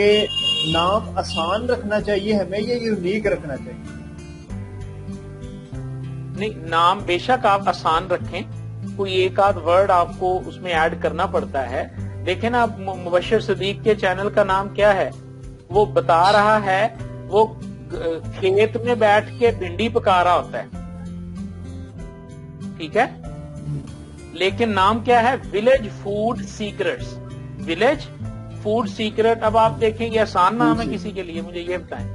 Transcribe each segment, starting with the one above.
कि नाम आसान रखना चाहिए हमें या यूनिक रखना चाहिए? नहीं, नाम बेशक आप आसान रखें, कोई एक आध वर्ड आपको उसमें ऐड करना पड़ता है। देखें ना, आप मुबश्शिर सिद्दीक के चैनल का नाम क्या है? वो बता रहा है वो खेत में बैठ के भिंडी पका रहा होता है, ठीक है, लेकिन नाम क्या है? Village food secrets. Village food secret. अब आप देखें ये आसान नाम है किसी के लिए? मुझे ये बताएं।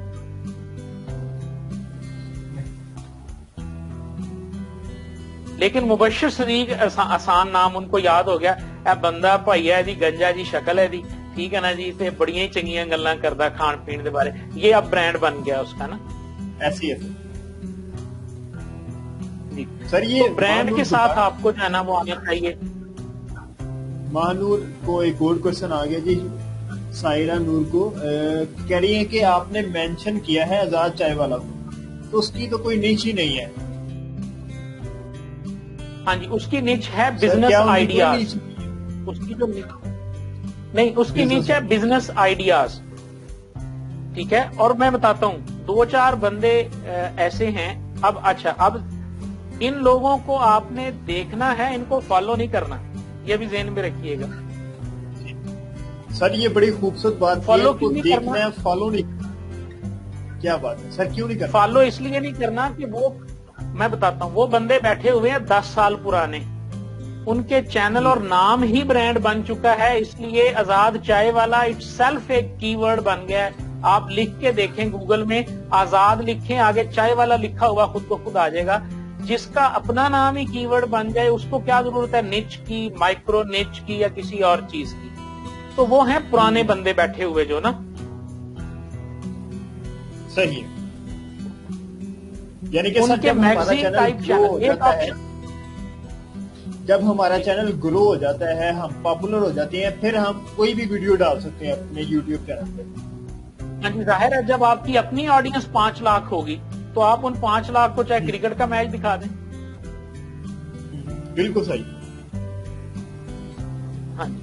लेकिन मुबश्शिर सिद्दीक आसान नाम उनको याद हो गया। ए बंदा भाई है जी, गंजा जी शक्ल है जी, ठीक है ना जी, ते बड़ियां ही चंगियां गल्लां करदा खान पीन के बारे। ये अब ब्रांड बन गया उसका ना, ऐसी है सर। ये तो ब्रांड के साथ आपको जो है ना वो आना चाहिए। महानूर को एक और क्वेश्चन आ गया जी, सायरा नूर को कह रही है कि आपने मेंशन किया है आजाद चाय वाला को, तो उसकी तो कोई नीच ही नहीं है। हाँ जी, उसकी नीच है बिजनेस आइडियाज। उसकी जो नहीं, उसकी नीच है बिजनेस आइडियाज, ठीक है। और मैं बताता हूँ, 2-4 बंदे ऐसे हैं। अब अच्छा, अब इन लोगों को आपने देखना है, इनको फॉलो नहीं करना, ये भी ज़हन में रखिएगा सर। ये बड़ी खूबसूरत बात, फॉलो क्यों नहीं देखना करना? है, फॉलो नहीं। क्या बात है सर, क्यों नहीं करना? फॉलो इसलिए नहीं करना कि वो, मैं बताता हूँ, वो बंदे बैठे हुए हैं 10 साल पुराने, उनके चैनल और नाम ही ब्रांड बन चुका है, इसलिए आजाद चाय वाला इटसेल्फ एक कीवर्ड बन गया है। आप लिख के देखें गूगल में, आजाद लिखें, आगे चाय वाला लिखा हुआ खुद को खुद आ जाएगा। जिसका अपना नाम ही कीवर्ड बन जाए, उसको क्या जरूरत है निच की, माइक्रो निच की या किसी और चीज की? तो वो हैं पुराने बंदे बैठे हुए जो ना। सही है, यानी कि उनके मैगजीन टाइप चैनल, जब हमारा चैनल ग्रो हो जाता है, हम पॉपुलर हो जाते हैं, फिर हम कोई भी वीडियो डाल सकते हैं अपने यूट्यूब चैनल पे। हाँ जी, जाहिर है जब आपकी अपनी ऑडियंस 5 लाख होगी तो आप उन 5 लाख को चाहे क्रिकेट का मैच दिखा दें। बिल्कुल सही। हाँ जी।